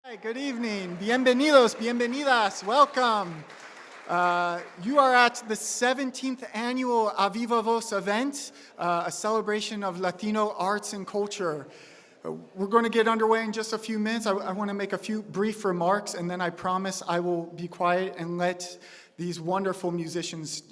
Hi, good evening. Bienvenidos, bienvenidas. Welcome. You are at the 17th annual Aviva Voz event, a celebration of Latino arts and culture. We're going to get underway in just a few minutes. I want to make a few brief remarks, and then I promise I will be quiet and let these wonderful musicians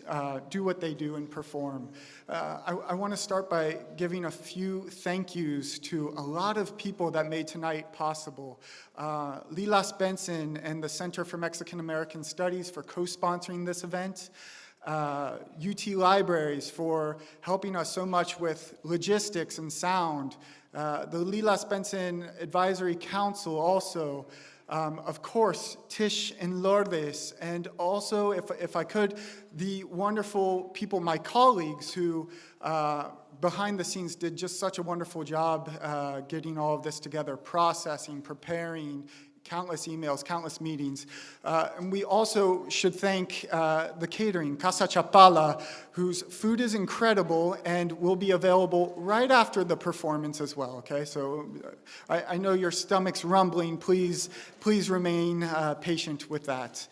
do what they do and perform. I want to start by giving a few thank yous to a lot of people that made tonight possible. Lilas Benson and the Center for Mexican American Studies for co-sponsoring this event. UT Libraries for helping us so much with logistics and sound. The Lilas Benson Advisory Council also. Of course, Tish and Lourdes, and also, if I could, the wonderful people, my colleagues who behind the scenes did just such a wonderful job getting all of this together, processing, preparing, countless emails, countless meetings. And we also should thank the catering, Casa Chapala, whose food is incredible and will be available right after the performance as well, okay? So I know your stomach's rumbling. Please remain patient with that.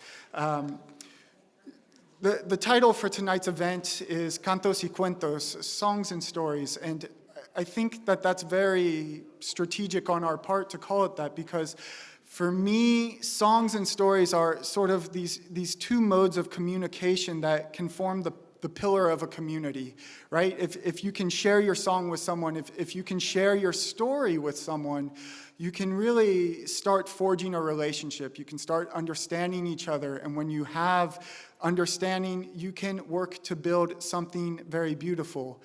The title for tonight's event is Cantos y Cuentos, Songs and Stories, and I think that that's very strategic on our part to call it that, because for me, songs and stories are sort of these two modes of communication that can form the pillar of a community, right? If you can share your song with someone, if you can share your story with someone, you can really start forging a relationship. You can start understanding each other, and when you have understanding, you can work to build something very beautiful.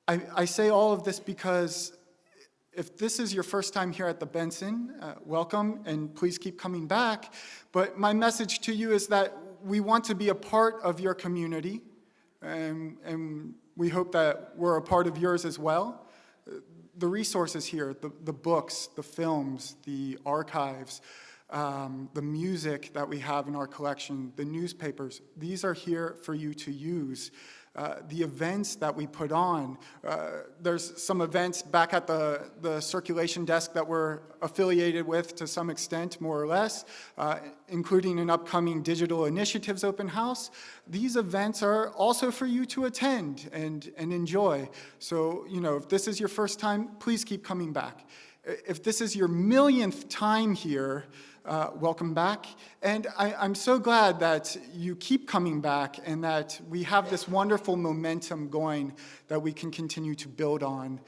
I say all of this because if this is your first time here at the Benson, welcome, and please keep coming back. But my message to you is that we want to be a part of your community, and we hope that we're a part of yours as well. The resources here, the books, the films, the archives, the music that we have in our collection, the newspapers, these are here for you to use. The events that we put on. There's some events back at the circulation desk that we're affiliated with to some extent, more or less, including an upcoming digital initiatives open house. These events are also for you to attend and enjoy. So, if this is your first time, please keep coming back. If this is your millionth time here, welcome back. And I'm so glad that you keep coming back and that we have this wonderful momentum going that we can continue to build on.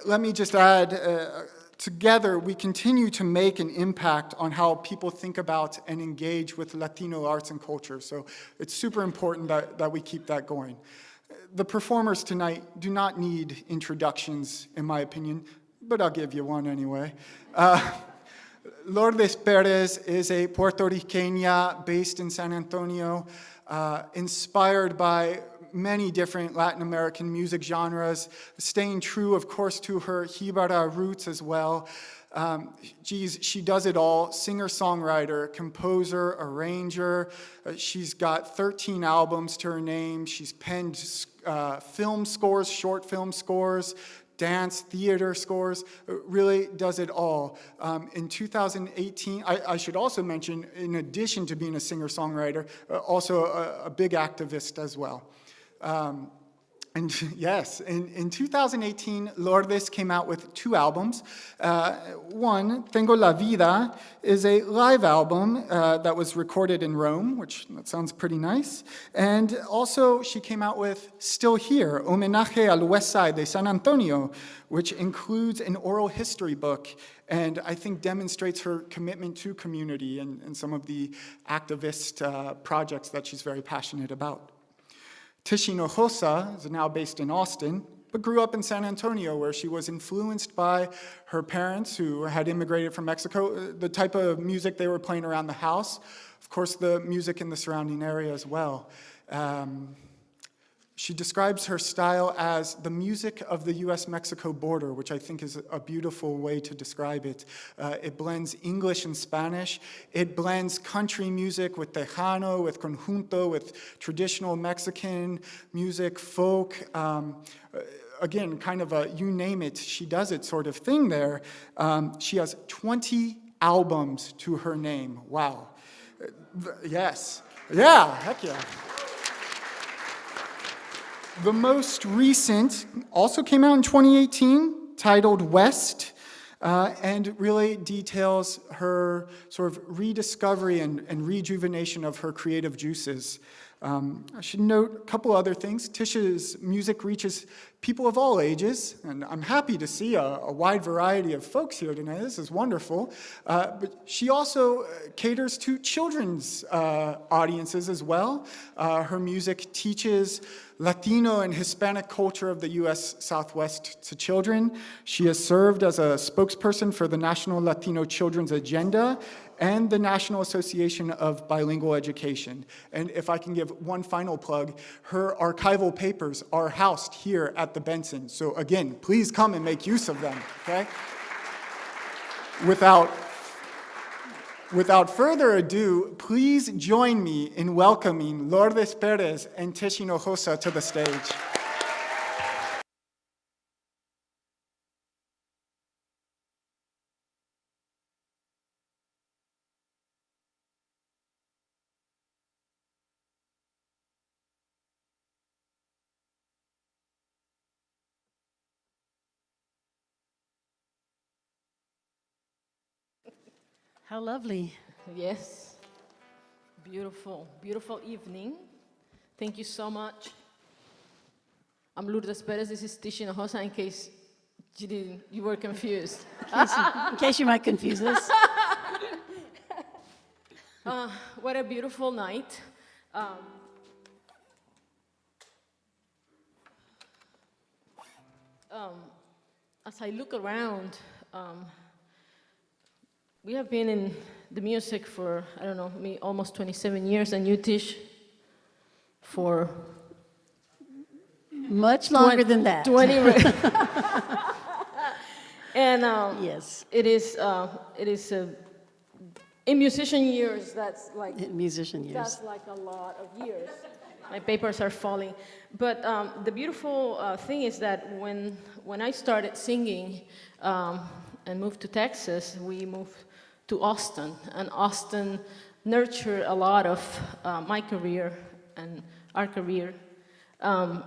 Let me just add, together we continue to make an impact on how people think about and engage with Latino arts and culture. So it's super important that we keep that going. The performers tonight do not need introductions, in my opinion, but I'll give you one anyway. Lourdes Perez is a Puerto Riqueña based in San Antonio, inspired by many different Latin American music genres, staying true, of course, to her Jibara roots as well. She does it all, singer-songwriter, composer, arranger. She's got 13 albums to her name. She's penned film scores, short film scores, dance, theater scores, really does it all. In 2018, I should also mention, in addition to being a singer-songwriter, also a big activist as well. And yes, in 2018, Lourdes came out with 2 albums. One, Tengo la Vida, is a live album that was recorded in Rome, that sounds pretty nice. And also, she came out with Still Here, Homenaje al West Side de San Antonio, which includes an oral history book, and I think demonstrates her commitment to community and some of the activist projects that she's very passionate about. Tish Hinojosa is now based in Austin, but grew up in San Antonio, where she was influenced by her parents who had immigrated from Mexico, the type of music they were playing around the house, of course the music in the surrounding area as well. She describes her style as the music of the US-Mexico border, which I think is a beautiful way to describe it. It blends English and Spanish. It blends country music with Tejano, with conjunto, with traditional Mexican music, folk. again, kind of a you name it, she does it sort of thing there. She has 20 albums to her name. Wow. Yes. Yeah, heck yeah. The most recent also came out in 2018, titled West, and really details her sort of rediscovery and rejuvenation of her creative juices. I should note a couple other things. Tisha's music reaches people of all ages, and I'm happy to see a wide variety of folks here tonight. This is wonderful. But she also caters to children's audiences as well. Her music teaches Latino and Hispanic culture of the U.S. Southwest to children. She has served as a spokesperson for the National Latino Children's Agenda and the National Association of Bilingual Education. And if I can give one final plug, her archival papers are housed here at the Benson. So again, please come and make use of them, okay? Without further ado, please join me in welcoming Lourdes Perez and Tish Hinojosa to the stage. How lovely. Yes. Beautiful, beautiful evening. Thank you so much. I'm Lourdes Perez. This is Tish Hinojosa, in case you were confused. In case you might confuse us. What a beautiful night. As I look around, we have been in the music for, I don't know, almost 27 years, and you, Tish, for Much longer than that. 20. And Yes, it is in musician years, that's like musician years. that's like a lot of years. My papers are falling. But the beautiful thing is that when I started singing and moved to Texas, we moved to Austin. And Austin nurtured a lot of my career and our career. And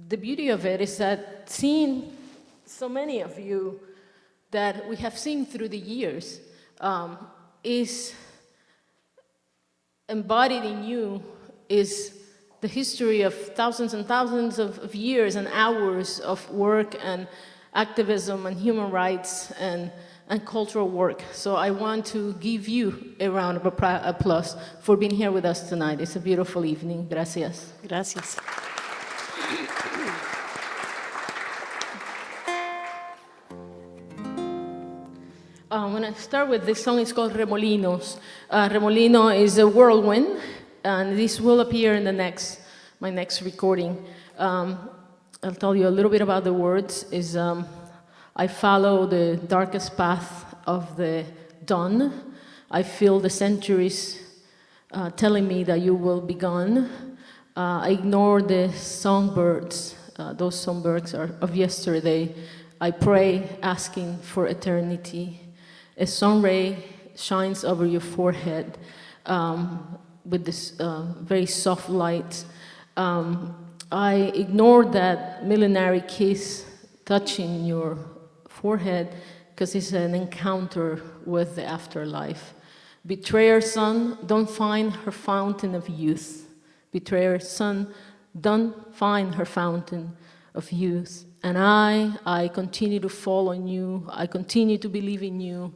the beauty of it is that seeing so many of you that we have seen through the years is embodied in you is the history of thousands and thousands of years and hours of work and activism and human rights and cultural work. So I want to give you a round of applause for being here with us tonight. It's a beautiful evening. Gracias. Gracias. I'm going to start with this song. It's called Remolinos. Remolino is a whirlwind, and this will appear in my next recording. I'll tell you a little bit about the words. I follow the darkest path of the dawn. I feel the centuries telling me that you will be gone. I ignore the songbirds. Those songbirds are of yesterday. I pray, asking for eternity. A sun ray shines over your forehead with this very soft light. I ignore that millenary kiss touching your forehead because it's an encounter with the afterlife. Betrayer son, don't find her fountain of youth. Betrayer son, don't find her fountain of youth. And I continue to fall on you. I continue to believe in you.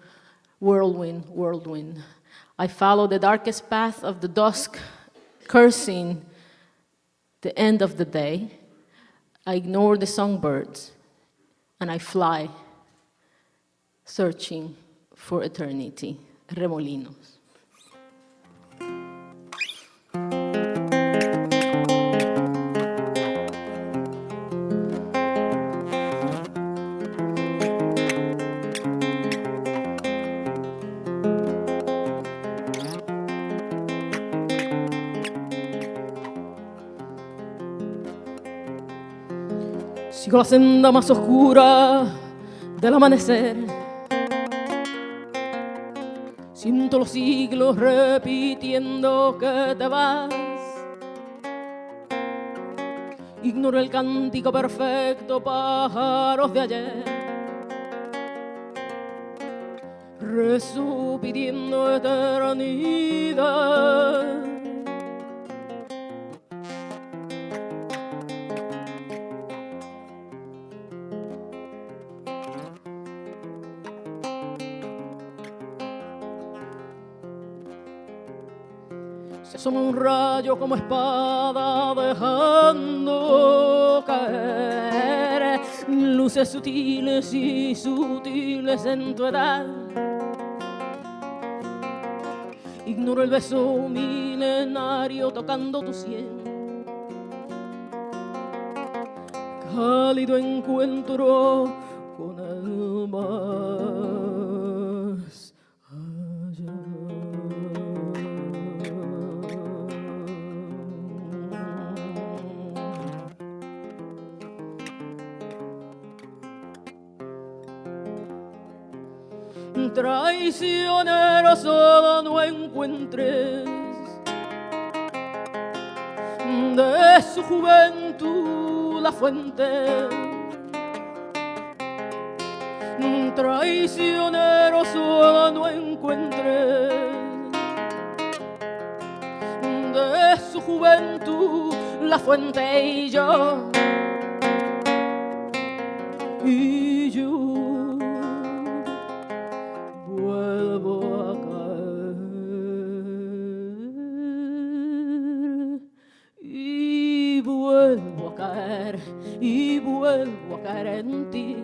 Whirlwind, whirlwind. I follow the darkest path of the dusk, cursing the end of the day. I ignore the songbirds, and I fly, searching for eternity. Remolinos. Sigo la senda más oscura del amanecer. Siento los siglos repitiendo que te vas. Ignoro el cántico perfecto, pájaros de ayer. Rezo pidiendo eternidad. Se asoma un rayo como espada dejando caer luces sutiles y sutiles en tu edad. Ignoro el beso milenario tocando tu sien. Cálido encuentro con el más allá. Traicionero, solo no encuentres de su juventud la fuente. Traicionero, solo no encuentres de su juventud la fuente. Y yo vuelvo a caer y vuelvo a caer y vuelvo a caer en ti.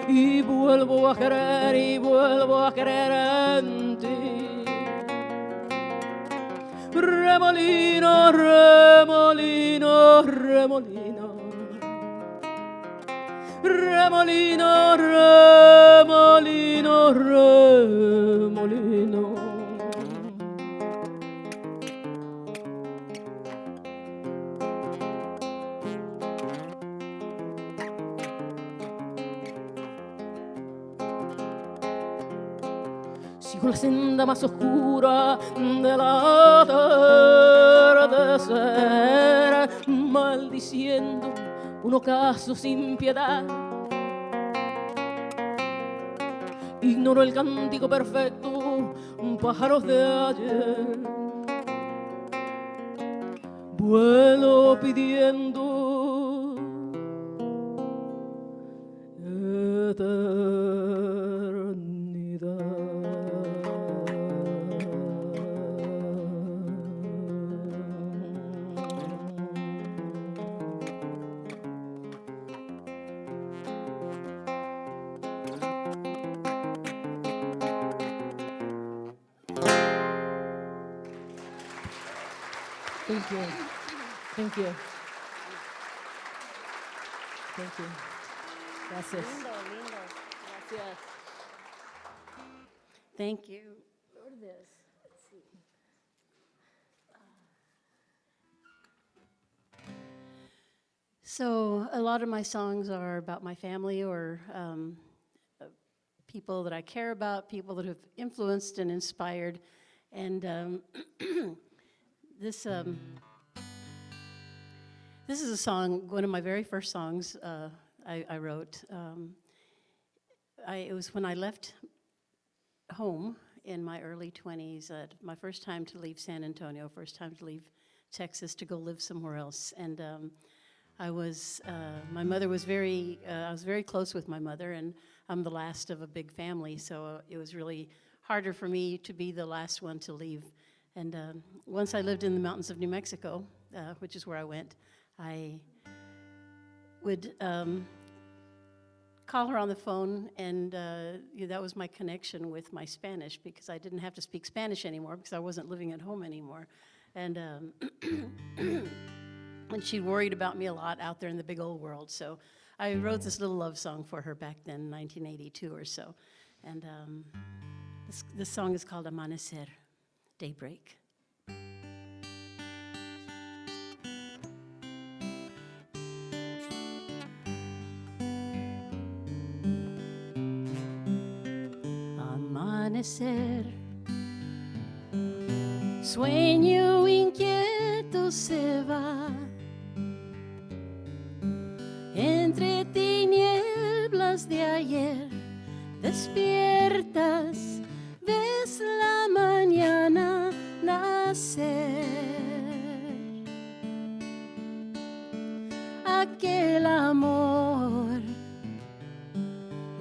Y vuelvo a querer y vuelvo a querer en ti. Remolino, remolino, remolino. Remolino, remolino, remolino. Sigo la senda más oscura del atardecer, maldiciendo un ocaso sin piedad. Ignoro el cántico perfecto, pájaros de ayer. Vuelo pidiendo eternidad. Thank you. Thank you. Thank you. Gracias. Gracias. Thank you. So a lot of my songs are about my family or people that I care about, people that have influenced and inspired. And this is a song, one of my very first songs I wrote. It was when I left home in my early 20s, my first time to leave San Antonio, first time to leave Texas to go live somewhere else. And my mother was I was very close with my mother, and I'm the last of a big family, so it was really harder for me to be the last one to leave. And once I lived in the mountains of New Mexico, which is where I went, I would call her on the phone, and that was my connection with my Spanish, because I didn't have to speak Spanish anymore because I wasn't living at home anymore. And and she worried about me a lot out there in the big old world. So I wrote this little love song for her back then, 1982 or so. And this song is called Amanecer, Daybreak. amanecer. Sueño inquieto se va entre tinieblas de ayer. Despiertas, ves la mañana nacer. Aquel amor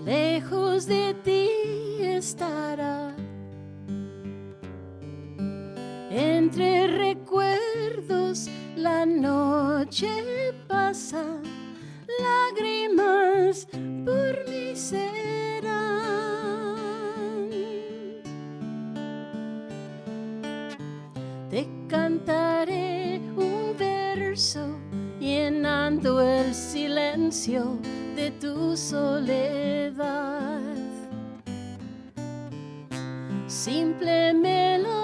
lejos de ti estará. Entre recuerdos la noche pasa, lágrimas por mí serán. Te cantaré un verso llenando el silencio de tu soledad. Simple melodía,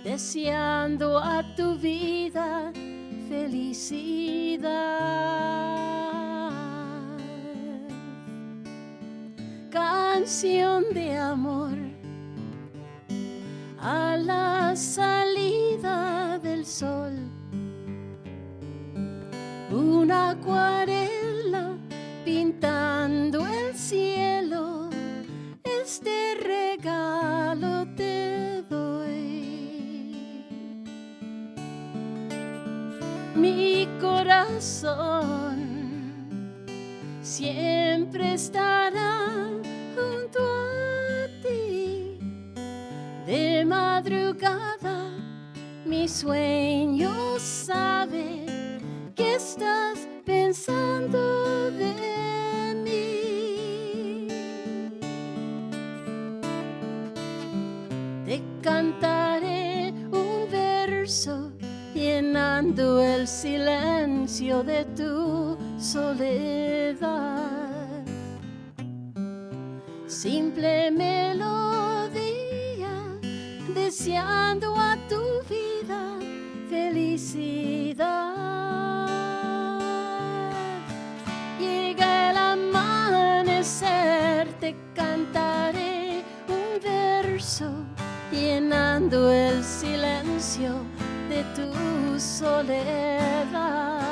deseando a tu vida felicidad. Canción de amor a la salida del sol. Una acuarela pintando el cielo, este regalo te doy. Mi corazón siempre estará junto a ti. De madrugada mi sueño sabe que estás pensando de mí. Te cantaré un verso llenando el silencio de tu soledad. Simple melodía, deseando a tu vida felicidad. Llega el amanecer, te cantaré un verso llenando el silencio de tu soledad.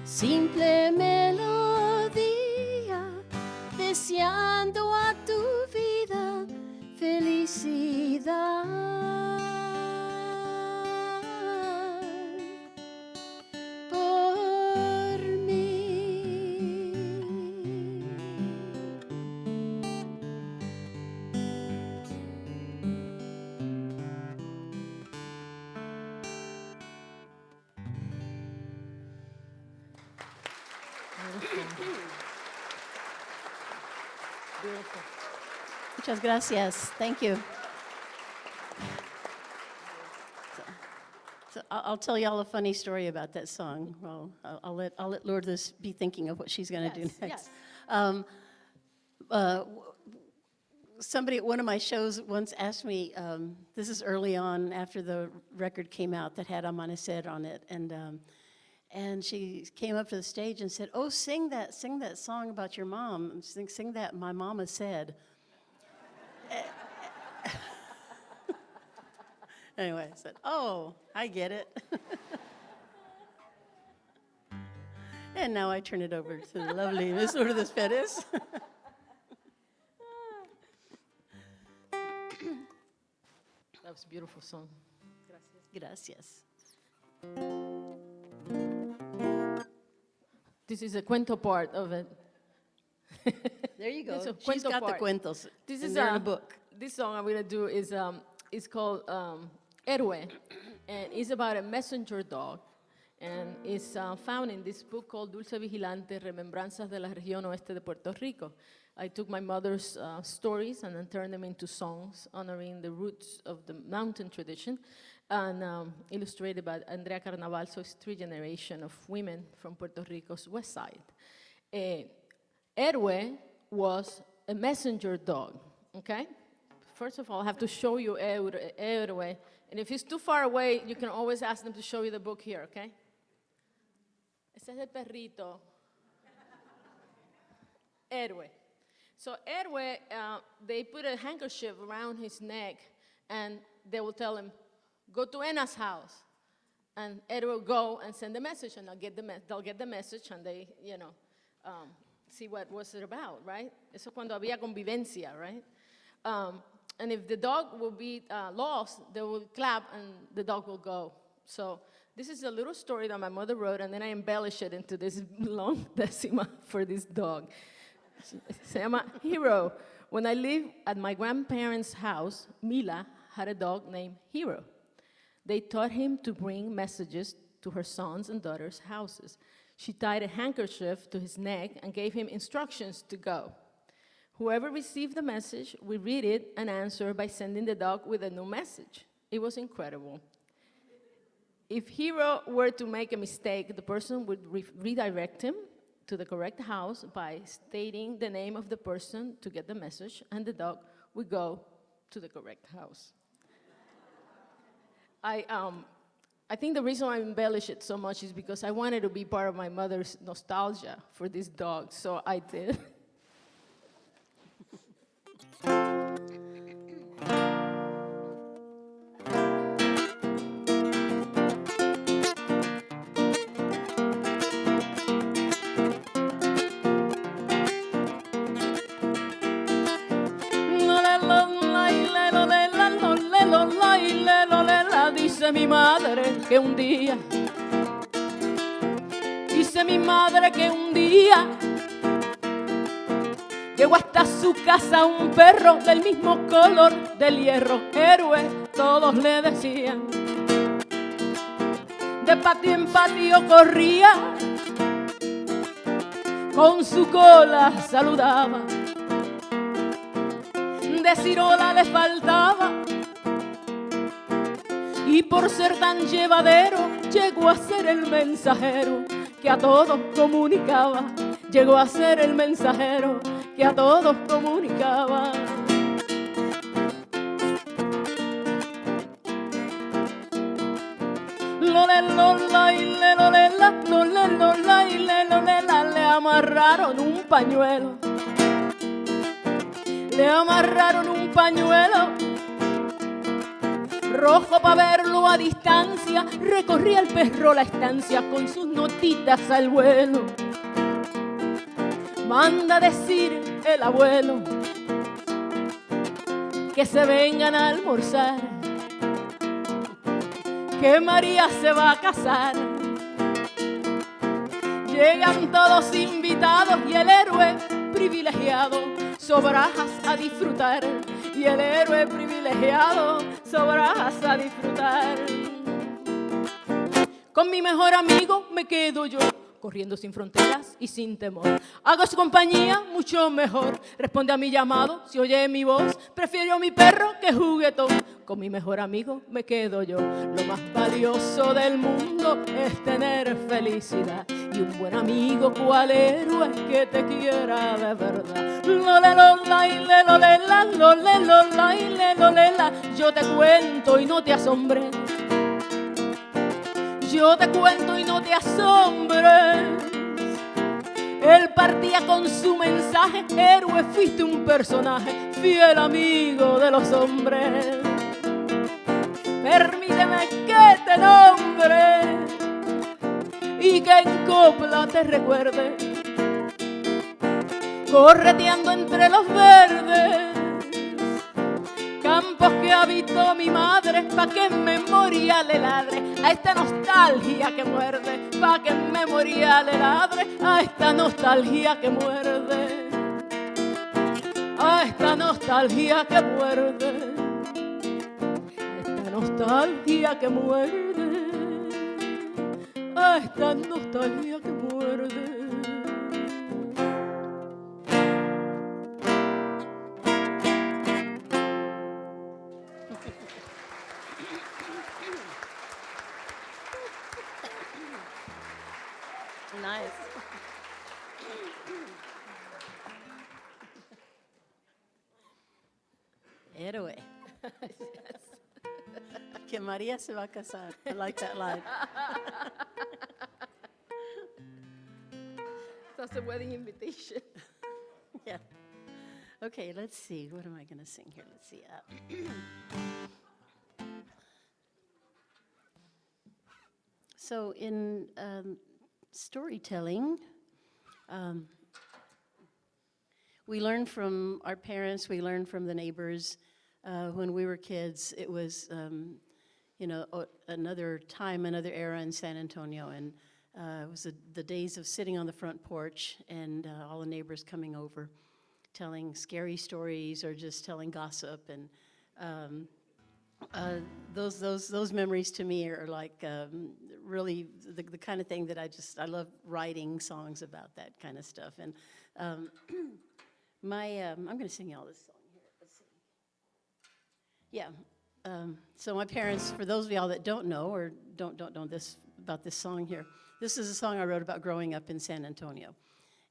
Simple melodía, deseando a tu vida felicidad. Por mí. Muchas gracias. Thank you. So I'll tell y'all a funny story about that song. Well, I'll let Lourdes be thinking of what she's going to do next. Somebody at one of my shows once asked me, this is early on after the record came out that had Amanecer on it, and she came up to the stage and said, "Oh, sing that song about your mom. Sing that my mama said." Anyway, I said, "Oh, I get it." And now I turn it over to the lovely Miss Lourdes Perez. That was a beautiful song. Gracias. This is a cuento part of it. There you go. It's a She's cuento got part. the cuentos. This and is they're in a book. This song I'm gonna do is it's called Héroe, and it's about a messenger dog, and it's found in this book called Dulce Vigilante: Remembranzas de la Región Oeste de Puerto Rico. I took my mother's stories and then turned them into songs honoring the roots of the mountain tradition, and illustrated by Andrea Carnaval, so it's 3 generations of women from Puerto Rico's west side. Héroe was a messenger dog, okay? First of all, I have to show you Héroe, and if it's too far away, you can always ask them to show you the book here, okay? Ese es el perrito. Héroe. So Edward, they put a handkerchief around his neck, and they will tell him, go to Anna's house. And Edward will go and send the message, and they'll get the message, and they, see what was it about, right? Eso cuando había convivencia, right? And if the dog will be lost, they will clap, and the dog will go. So this is a little story that my mother wrote, and then I embellish it into this long decima for this dog. Se llama Hero. When I lived at my grandparents' house, Mila had a dog named Hero. They taught him to bring messages to her sons' and daughters' houses. She tied a handkerchief to his neck and gave him instructions to go. Whoever received the message would read it and answer by sending the dog with a new message. It was incredible. If Hero were to make a mistake, the person would redirect him to the correct house by stating the name of the person to get the message, and the dog would go to the correct house. I think the reason I embellish it so much is because I wanted to be part of my mother's nostalgia for this dog, so I did. Dice mi madre que un día, dice mi madre que un día llegó hasta su casa un perro del mismo color del hierro. Héroe, todos le decían. De patio en patio corría, con su cola saludaba. De cirola le faltaba, y por ser tan llevadero llegó a ser el mensajero que a todos comunicaba. Llegó a ser el mensajero que a todos comunicaba. Le amarraron un pañuelo. Le amarraron un pañuelo rojo para verlo a distancia. Recorría el perro la estancia con sus notitas al vuelo. Manda decir el abuelo que se vengan a almorzar, que María se va a casar. Llegan todos invitados y el héroe privilegiado sobrajas a disfrutar. Y el héroe privilegiado sobrajas a disfrutar. Con mi mejor amigo me quedo yo, corriendo sin fronteras y sin temor. Hago su compañía mucho mejor. Responde a mi llamado si oye mi voz. Prefiero a mi perro que juguetón. Con mi mejor amigo me quedo yo. Lo más valioso del mundo es tener felicidad. Y un buen amigo, cual héroe que te quiera de verdad. Yo te cuento y no te asombres. Yo te cuento y no te asombres. Él partía con su mensaje. Héroe, fuiste un personaje, fiel amigo de los hombres. Permíteme que te nombre y que en copla te recuerde, correteando entre los verdes campos que habitó mi madre, pa' que en memoria le ladre a esta nostalgia que muerde, pa' que en memoria le ladre a esta nostalgia que muerde, a esta nostalgia que muerde, a esta nostalgia que muerde, a esta nostalgia que muerde. Nice. Héroe. Que María se va a casar. I like that line. That's a wedding invitation. Yeah. Okay, let's see. What am I going to sing here? Let's see. So in storytelling, we learn from our parents, we learn from the neighbors. When we were kids, it was, another time, another era in San Antonio, and it was the days of sitting on the front porch and all the neighbors coming over, telling scary stories or just telling gossip, and those memories to me are like really the kind of thing that I love writing songs about that kind of stuff. And I'm going to sing y'all this song here. Let's see. Yeah. So my parents, for those of y'all that don't know or don't know this about this song here, this is a song I wrote about growing up in San Antonio.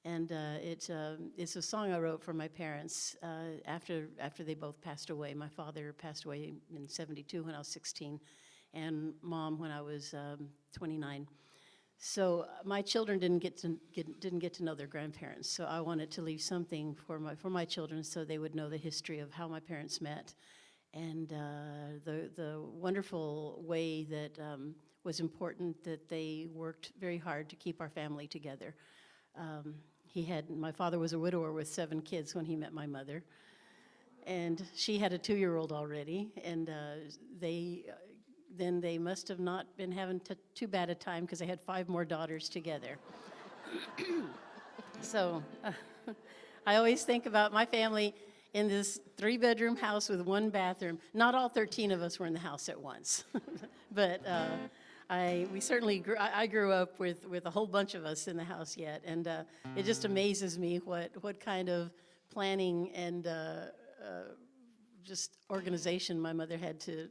And it's a song I wrote for my parents after they both passed away. My father passed away in '72 when I was 16, and Mom when I was 29. So my children didn't get to know their grandparents. So I wanted to leave something for my children so they would know the history of how my parents met, and the wonderful way that was important that they worked very hard to keep our family together. My father was a widower with 7 kids when he met my mother, and she had a 2-year-old already, and they must have not been having too bad a time because they had 5 more daughters together. So I always think about my family in this 3-bedroom house with 1 bathroom. Not all 13 of us were in the house at once, but I grew up with a whole bunch of us in the house yet, and it just amazes me what kind of planning and just organization my mother had to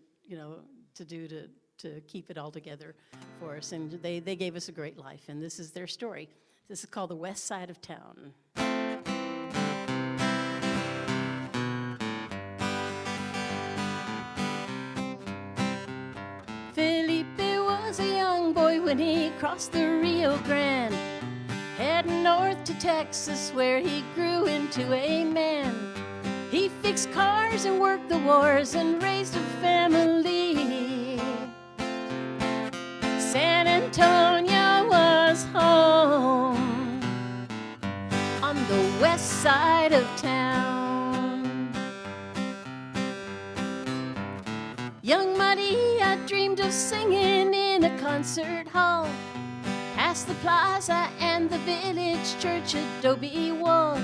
do to keep it all together for us, and they gave us a great life, and this is their story. This is called The West Side of Town. Felipe was a young boy when he crossed the Rio Grande, heading north to Texas where he grew into a man. He fixed cars and worked the wars and raised a family. San Antonio was home on the west side of town. Young Maria dreamed of singing in a concert hall, past the plaza and the village church adobe wall.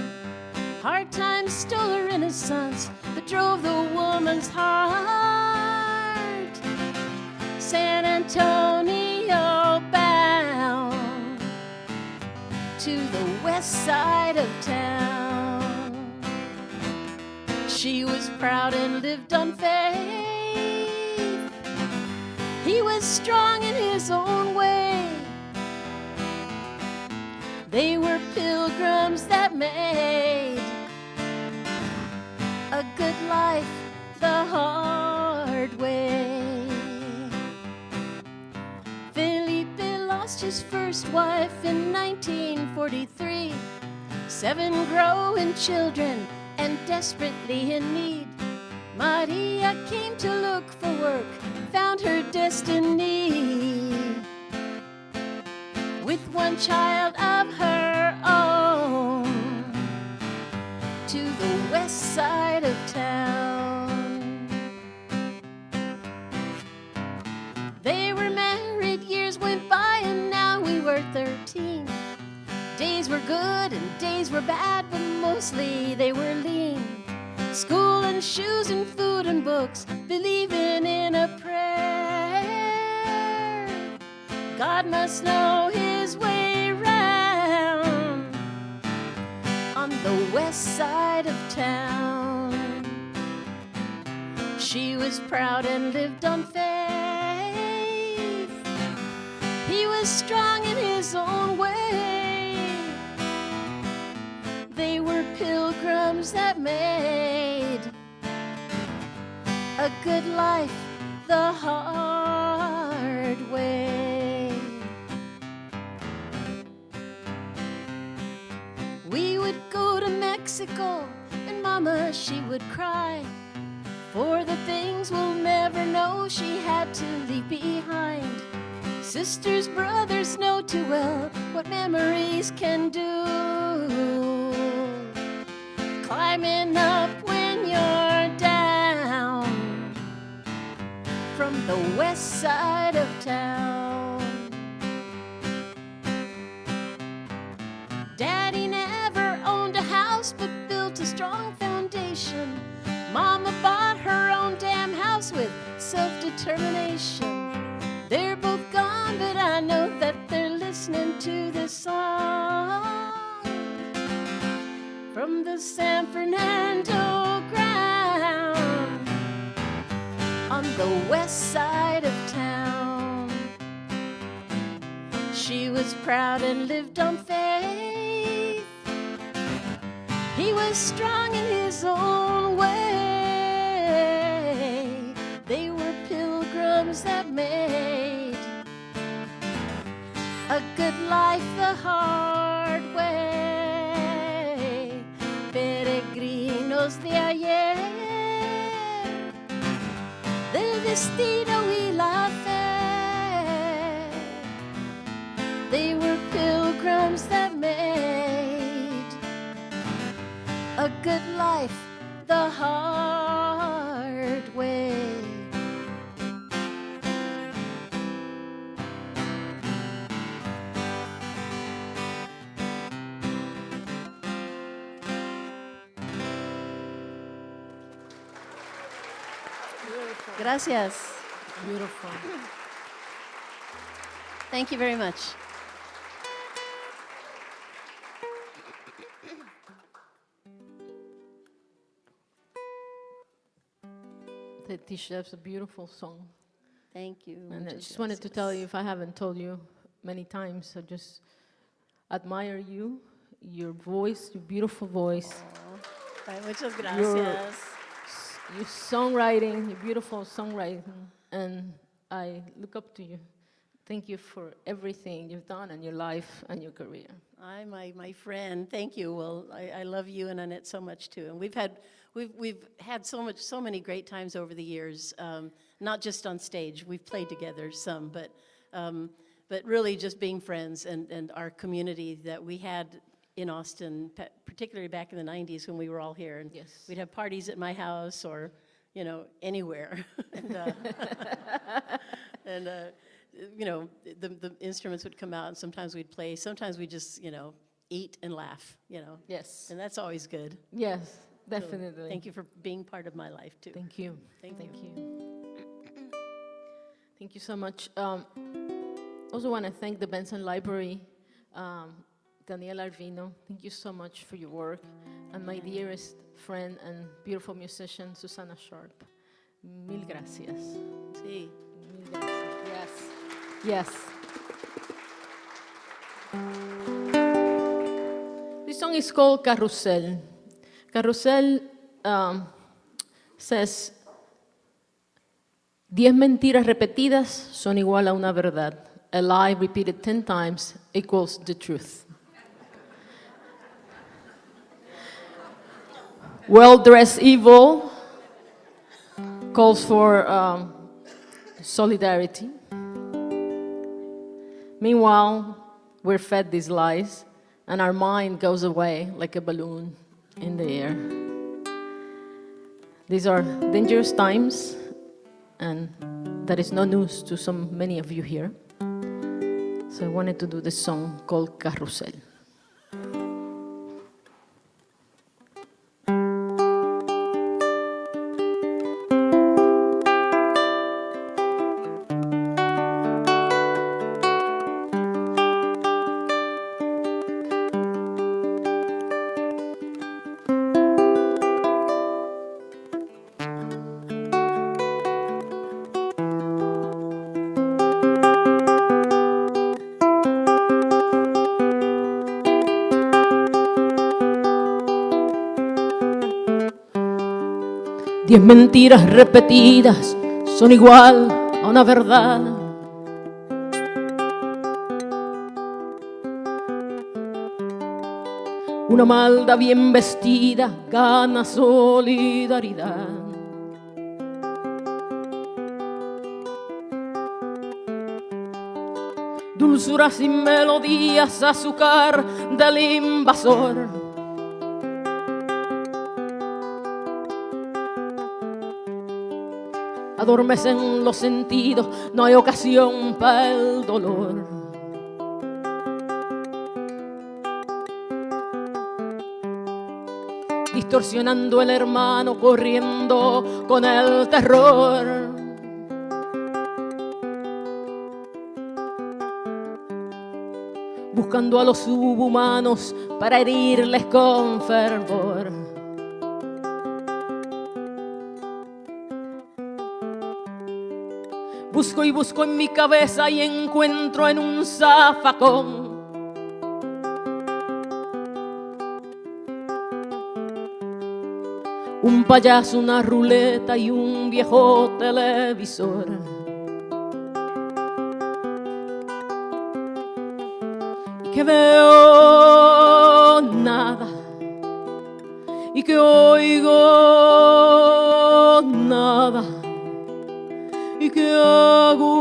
Hard times stole a renaissance that drove the woman's heart. San Antonio bound to the west side of town. She was proud and lived on faith. He was strong in his own way. They were pilgrims that made a good life the hard way. Felipe lost his first wife in 1943. 7 growing children and desperately in need. Maria came to look for work, found her destiny. With 1 child of her own, to the west side of town. They were married, years went by, and now we were 13. Days were good and days were bad, but mostly they were lean. School and shoes and food and books, believing in a prayer. God must know his way round on the west side of town. She was proud and lived on faith. He was strong in his own way. They were pilgrims that made a good life the hard way. We would go to Mexico, and Mom mama, she would cry for the things we'll never know she had to leave behind. Sisters, brothers know too well what memories can do. Climbing up when you're down from the west side of town. Daddy never owned a house but built a strong foundation. Mama bought her own damn house with self-determination. They're both gone, but I know that they're listening to this song from the San Fernando ground on the west side of town. She was proud and lived on faith. He was strong in his own way. They were pilgrims that made a good life the hard way. Peregrinos de ayer, del destino y la fe. They were pilgrims that made a good life the hard way. Gracias. Beautiful. Thank you very much. Tisha, that's a beautiful song. Thank you. And I Muchas just wanted to tell gracias. you, if I haven't told you many times, I just admire you, your voice, your beautiful voice, Ay, muchas gracias. your songwriting, your beautiful songwriting, and I look up to you. Thank you for everything you've done in your life and your career. Ay, my friend, thank you. Well, I love you and Annette so much too. And we've had so many great times over the years. Not just on stage. We've played together some, but really just being friends and our community that we had in Austin, particularly back in the 90s when we were all here. And Yes. we'd have parties at my house or, anywhere. and the instruments would come out and sometimes we'd play. Sometimes we just, eat and laugh, Yes. And that's always good. Yes, So definitely. thank you for being part of my life too. Thank you. Thank you. Thank you so much. Also want to thank the Benson Library, Daniel Arvino. Thank you so much for your work. And my dearest friend and beautiful musician, Susana Sharp. Mil gracias. Sí. Mil gracias. Yes. This song is called Carrusel. Carrusel says, 10 mentiras repetidas son igual a una verdad. A lie repeated 10 times equals the truth. Well-dressed evil calls for solidarity. Meanwhile, we're fed these lies, and our mind goes away like a balloon in the air. These are dangerous times, and that is no news to so many of you here. So I wanted to do this song called Carrusel. Diez mentiras repetidas son igual a una verdad. Una malda bien vestida gana solidaridad. Dulzuras y melodías, azúcar del invasor. Adormecen los sentidos, no hay ocasión para el dolor. Distorsionando el hermano, corriendo con el terror. Buscando a los subhumanos para herirles con fervor. Busco y busco en mi cabeza y encuentro en un zafacón un payaso, una ruleta y un viejo televisor. Y que veo nada y que oigo nada y que hago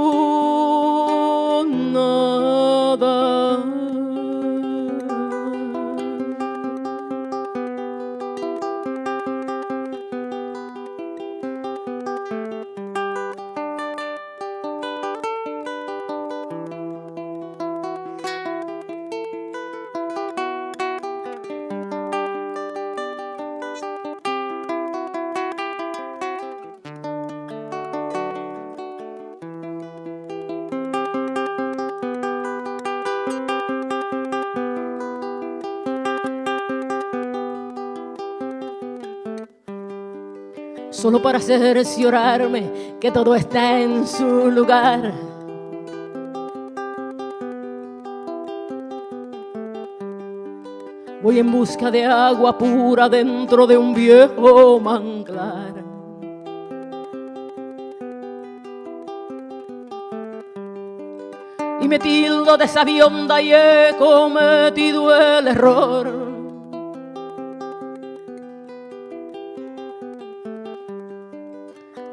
nada. Solo para cerciorarme que todo está en su lugar. Voy en busca de agua pura dentro de un viejo manglar. Y me tildo de sabionda y he cometido el error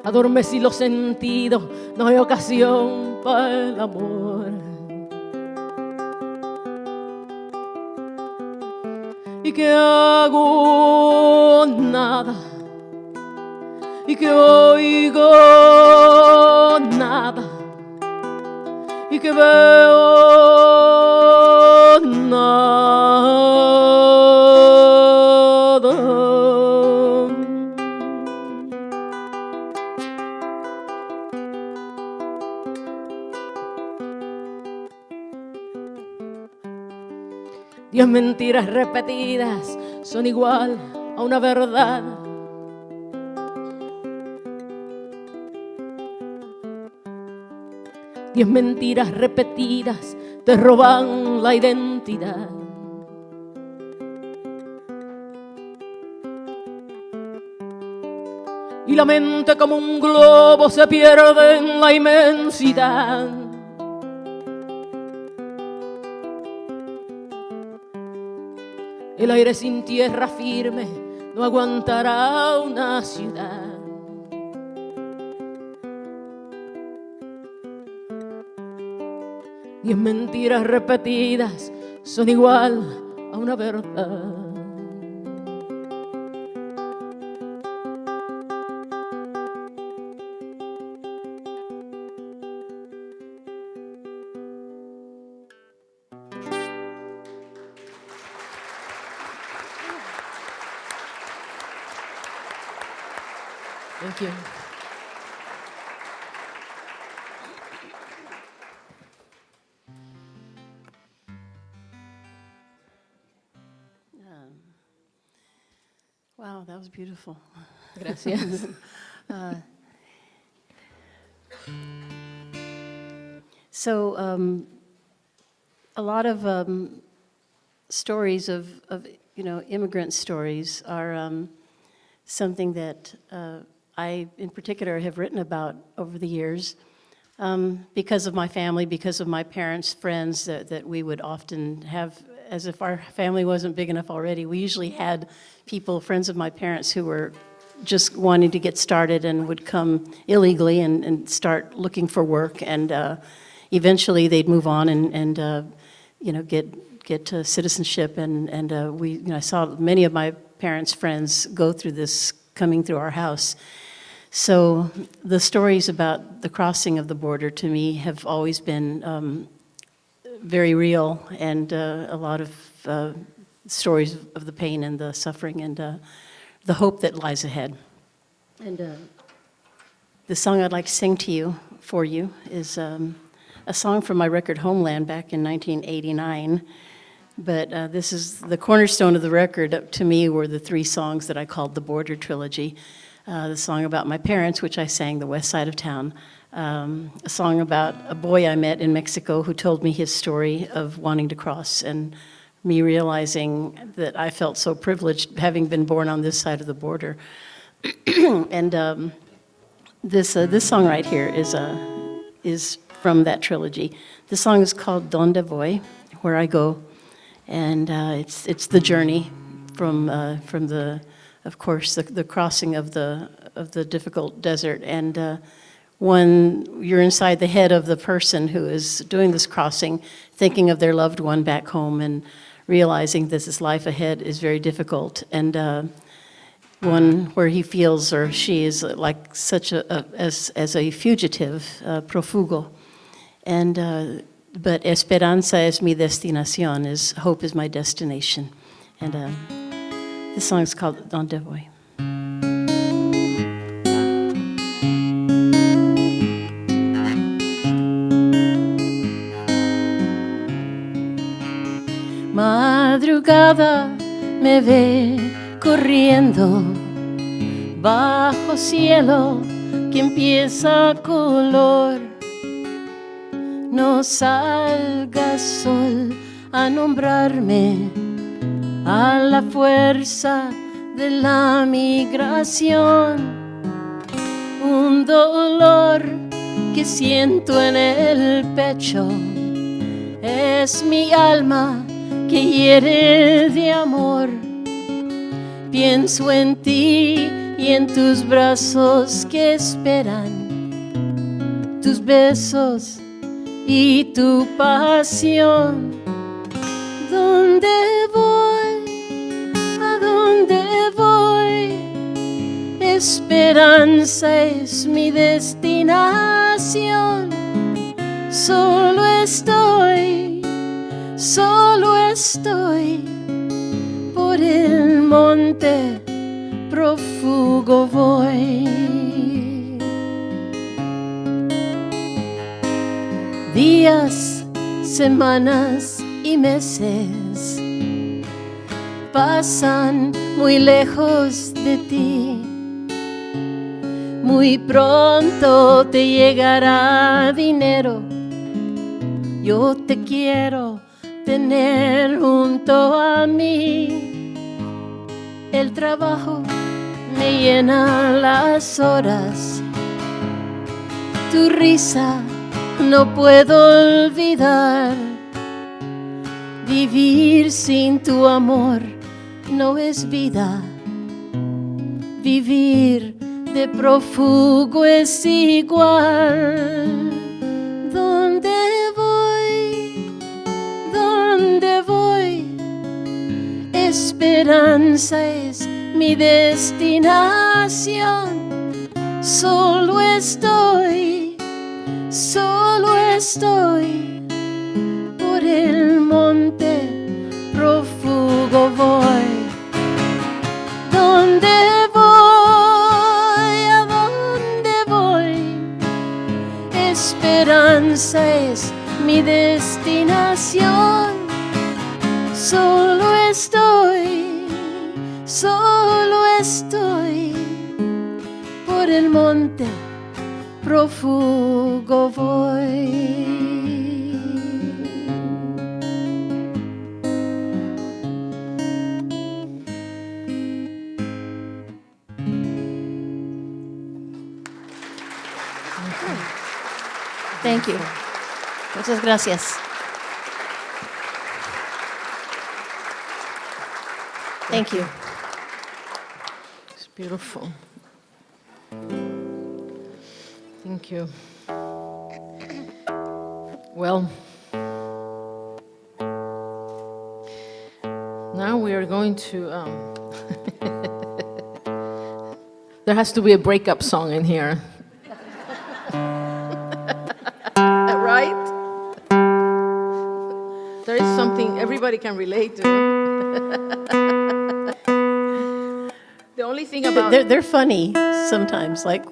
adormecí los sentidos, no hay ocasión para el amor. Y que hago nada, y que oigo nada, y que veo nada. Diez mentiras repetidas son igual a una verdad. Diez mentiras repetidas te roban la identidad. Y la mente como un globo se pierde en la inmensidad. El aire sin tierra firme no aguantará una ciudad. Diez mentiras repetidas son igual a una verdad. Thank you. Wow, that was beautiful. Gracias. So a lot of stories of immigrant stories are something that I, in particular, have written about over the years because of my family, because of my parents' friends that we would often have as if our family wasn't big enough already. We usually had people, friends of my parents, who were just wanting to get started and would come illegally and start looking for work, and eventually they'd move on and get to citizenship, and I saw many of my parents' friends go through this coming through our house. So the stories about the crossing of the border to me have always been very real, and a lot of stories of the pain and the suffering and the hope that lies ahead. And the song I'd like to sing to you, for you, is a song from my record Homeland back in 1989. But this is the cornerstone of the record. To me, were the three songs that I called the Border Trilogy. The song about my parents, which I sang, The West Side of Town. A song about a boy I met in Mexico who told me his story of wanting to cross, and me realizing that I felt so privileged having been born on this side of the border. And this song right here is from that trilogy. The song is called Donde Voy, Where I Go, and it's the journey from the, of course, the crossing of the difficult desert. And when you're inside the head of the person who is doing this crossing, thinking of their loved one back home and realizing that this life ahead is very difficult, and one where he feels, or she is, like such as a fugitive, prófugo. And but esperanza es mi destinación, is hope is my destination. And this song is called Donde Voy. Madrugada me ve corriendo bajo cielo que empieza color. No salga sol a nombrarme a la fuerza de la migración. Un dolor que siento en el pecho es mi alma que hiere de amor. Pienso en ti y en tus brazos que esperan, tus besos y tu pasión. ¿Dónde voy? ¿A dónde voy? Esperanza es mi destinación. Solo estoy por el monte, prófugo voy. Días, semanas y meses pasan muy lejos de ti. Muy pronto te llegará dinero. Yo te quiero tener junto a mí. El trabajo me llena las horas. Tu risa no puedo olvidar. Vivir sin tu amor no es vida. Vivir de prófugo es igual. ¿Dónde voy? ¿Dónde voy? Esperanza es mi destinación. Solo estoy por el monte, prófugo voy. ¿Dónde voy? ¿A dónde voy? Esperanza es mi destinación. Solo estoy por el monte, prófugo voy. Thank you. Muchas gracias. Thank you. It's beautiful. Thank you. Well, now we are going to. There has to be a breakup song in here. Right? There is something everybody can relate to. The only thing about They're funny sometimes, like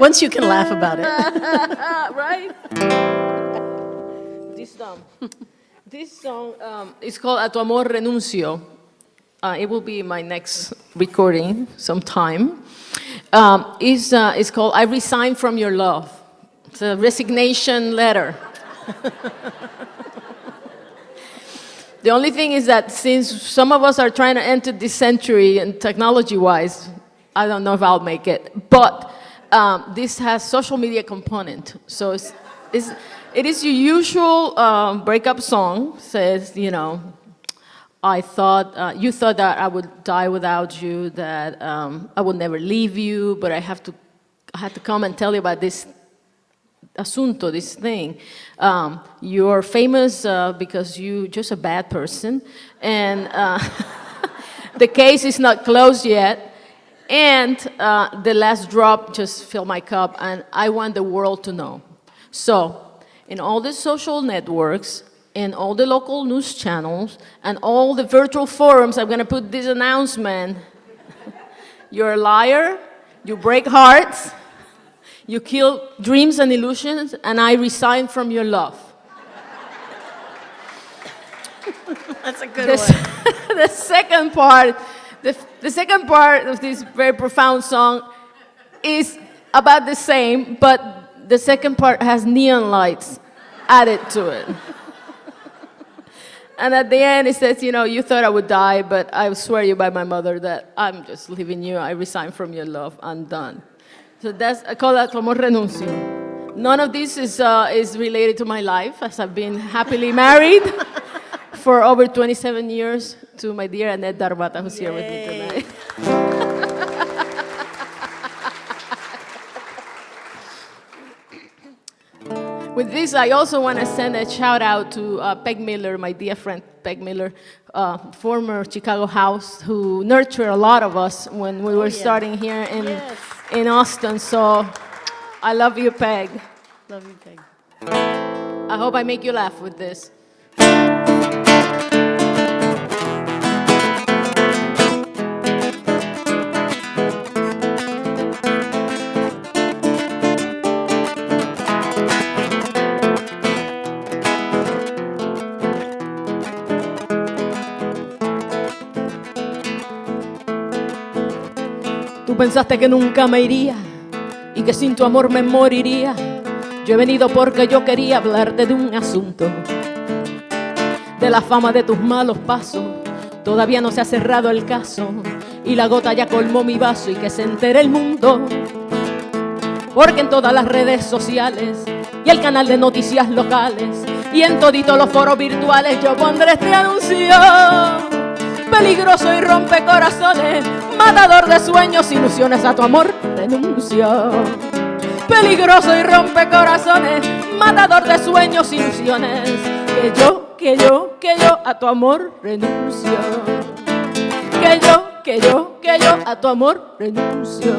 once you can laugh about it. right? This song is called A Tu Amor Renuncio. It will be my next recording sometime. It's called I Resign From Your Love. It's a resignation letter. The only thing is that since some of us are trying to enter this century and technology-wise, I don't know if I'll make it. But this has social media component. So it is your usual breakup song. Says, you know, you thought that I would die without you, that I would never leave you, but I had to come and tell you about this asunto, this thing. You're famous because you're just a bad person, and the case is not closed yet, and the last drop just filled my cup, and I want the world to know. So, in all the social networks, in all the local news channels, and all the virtual forums, I'm gonna put this announcement. You're a liar, you break hearts, you kill dreams and illusions, and I resign from your love. That's a good one. The second part of this very profound song is about the same, but the second part has neon lights added to it. And at the end, it says, you know, you thought I would die, but I swear you by my mother that I'm just leaving you. I resign from your love. I'm done. So I call that como renuncio. None of this is related to my life, as I've been happily married for over 27 years to my dear Annette Darbata, who's here with me tonight. With this, I also want to send a shout out to Peg Miller, my dear friend Peg Miller, former Chicago House, who nurtured a lot of us when we were starting here in Austin. So I love you, Peg. Love you, Peg. I hope I make you laugh with this. Tú pensaste que nunca me iría y que sin tu amor me moriría. Yo he venido porque yo quería hablarte de un asunto, de la fama de tus malos pasos. Todavía no se ha cerrado el caso y la gota ya colmó mi vaso, y que se entere el mundo, porque en todas las redes sociales y el canal de noticias locales y en toditos los foros virtuales yo pondré este anuncio. Peligroso y rompe corazones, matador de sueños, ilusiones, a tu amor renuncio. Peligroso y rompe corazones, matador de sueños, ilusiones, que yo a tu amor renuncio. Que yo a tu amor renuncio.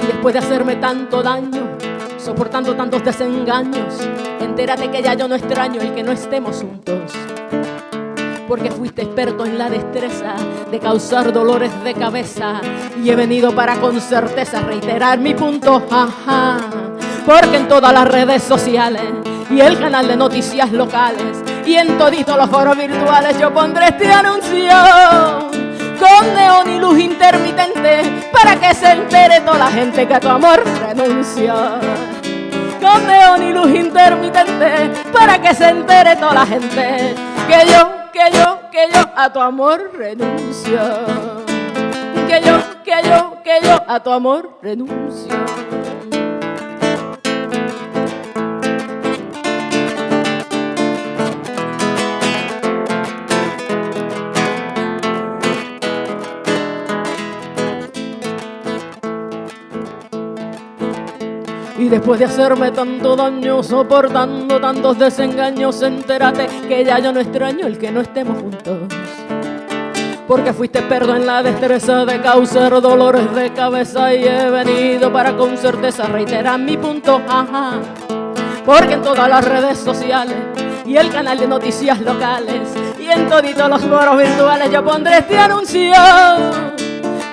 Y después de hacerme tanto daño, soportando tantos desengaños, entérate que ya yo no extraño el que no estemos juntos, porque fuiste experto en la destreza de causar dolores de cabeza, y he venido para con certeza reiterar mi punto, ajá. Porque en todas las redes sociales y el canal de noticias locales y en toditos los foros virtuales yo pondré este anuncio con neón y luz intermitente, para que se entere toda la gente que a tu amor renuncio. Con neón y luz intermitente, para que se entere toda la gente que yo a tu amor renuncio. Que yo a tu amor renuncio. Y después de hacerme tanto daño, soportando tantos desengaños, entérate que ya yo no extraño el que no estemos juntos. Porque fuiste experto en la destreza de causar dolores de cabeza y he venido para con certeza reiterar mi punto, ajá. Porque en todas las redes sociales y el canal de noticias locales y en toditos los foros virtuales yo pondré este anuncio.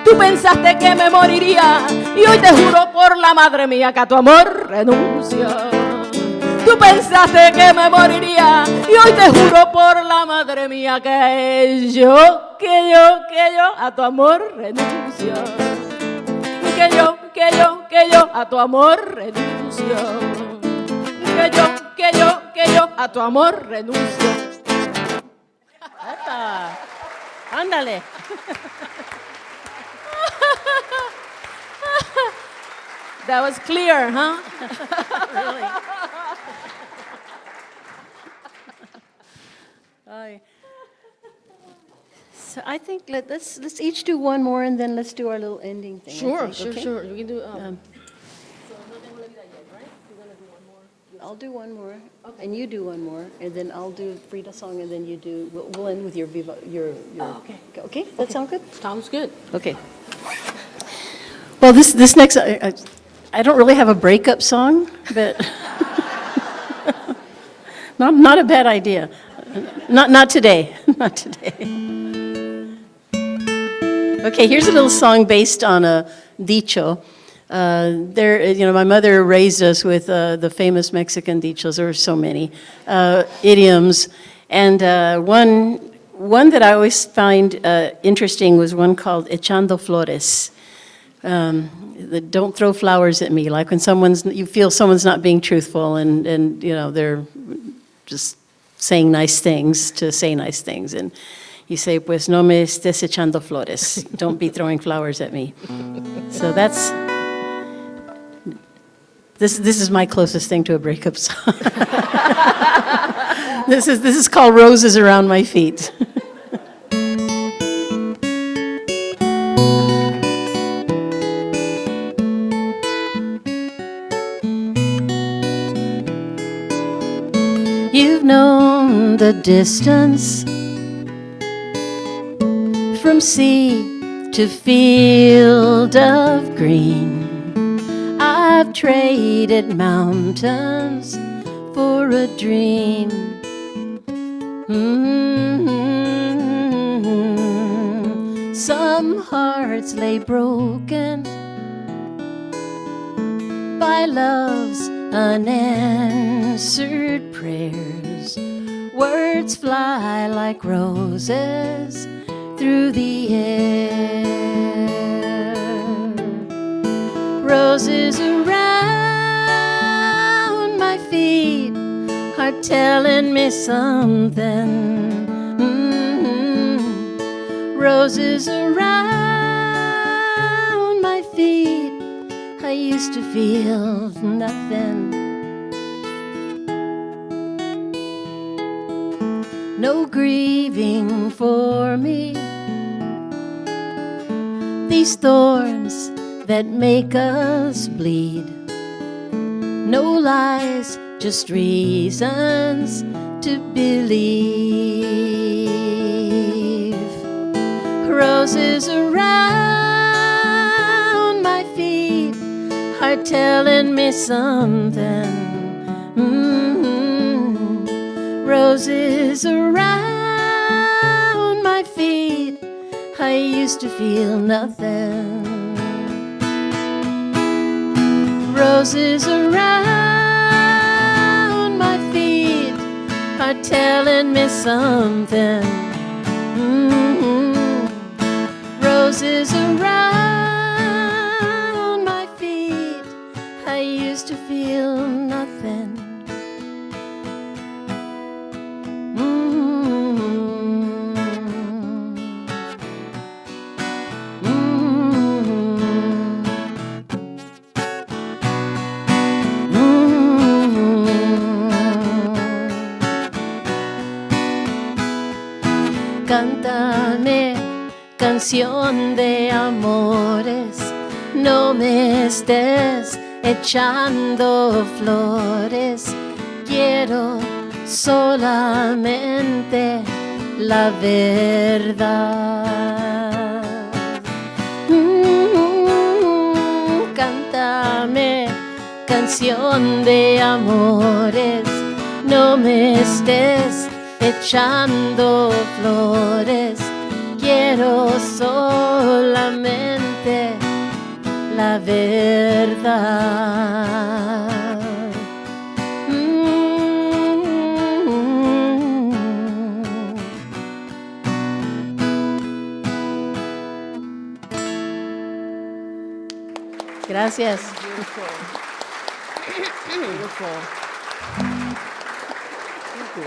Tú pensaste que me moriría y hoy te juro por la madre mía que a tu amor renuncio. Tú pensaste que me moriría y hoy te juro por la madre mía que yo a tu amor renuncio. Que yo a tu amor renuncio. Que yo a tu amor renuncio. ¡Epa! ¡Ándale! That was clear, huh? Really? Ay. So I think let's each do one more and then let's do our little ending thing. I think, okay? Sure. You can do. I'll do one more, and you do one more, and then I'll do Frida's song, and then you do. We'll end with your Viva. Okay. Okay. That sound good? Sounds good. Okay. Well, this next, I don't really have a breakup song, but not a bad idea. Not today. Not today. Okay, here's a little song based on a dicho. My mother raised us with the famous Mexican dichos. There were so many idioms, and one that I always find interesting was one called "Echando Flores." Don't throw flowers at me. Like when you feel someone's not being truthful, and they're just saying nice things to say nice things, and you say, "Pues no me estés echando flores." Don't be throwing flowers at me. So that's. This is my closest thing to a breakup song. This is called "Roses Around My Feet." You've known the distance from sea to field of green. I've traded mountains for a dream. Some hearts lay broken by love's unanswered prayers. Words fly like roses through the air. Roses around my feet are telling me something. Roses around my feet, I used to feel nothing. No grieving for me. These thorns that make us bleed. No lies, just reasons to believe. Roses around my feet are telling me something. Roses around my feet, I used to feel nothing. Roses around my feet are telling me something. Roses around my feet, I used to feel nothing. Cántame canción de amores, no me estés echando flores. Quiero solamente la verdad. Cántame canción de amores, no me estés echando flores. Quiero solamente la verdad. Gracias. Beautiful. Beautiful. Thank you.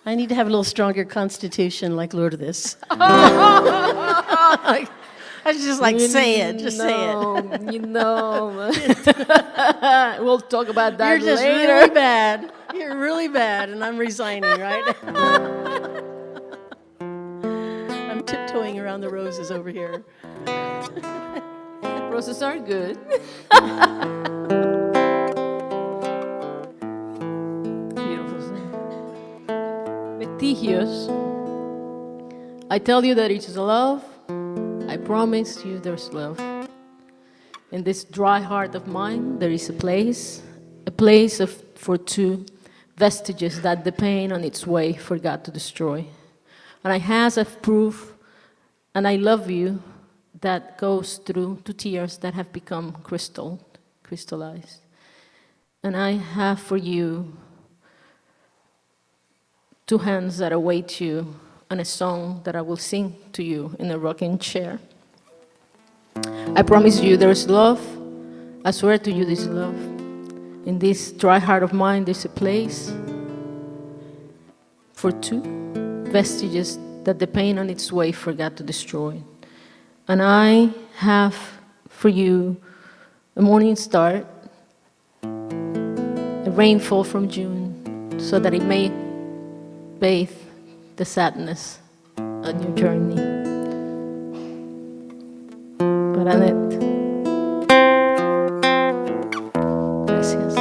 I need to have a little stronger constitution like Lourdes. I just like say it, just say it. You know. We'll talk about that You're just later. really bad. You're really bad, and I'm resigning, right? I'm tiptoeing around the roses over here. Roses are good. Beautiful song. Vestigios. I tell you that it is love. I promise you there's love. In this dry heart of mine, there is a place for two vestiges that the pain on its way forgot to destroy. And I has a proof, and I love you, that goes through two tears that have become crystallized. And I have for you two hands that await you, and a song that I will sing to you in a rocking chair. I promise you there's love. I swear to you there's love. In this dry heart of mine, there's a place for two vestiges that the pain on its way forgot to destroy. And I have for you a morning star, a rainfall from June, so that it may bathe the sadness on your journey. Paranet. Gracias.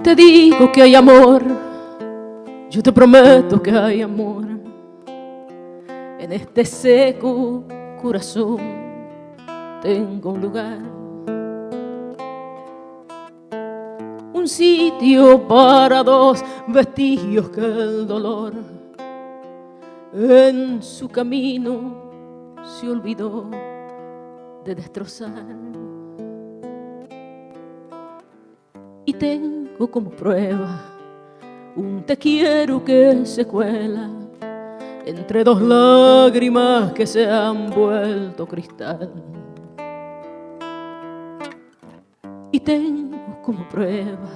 Te digo que hay amor, yo te prometo que hay amor en este seco corazón. Tengo un lugar, un sitio para dos vestigios que el dolor en su camino se olvidó de destrozar. Y tengo como prueba un te quiero que se cuela entre dos lágrimas que se han vuelto cristal. Y tengo como prueba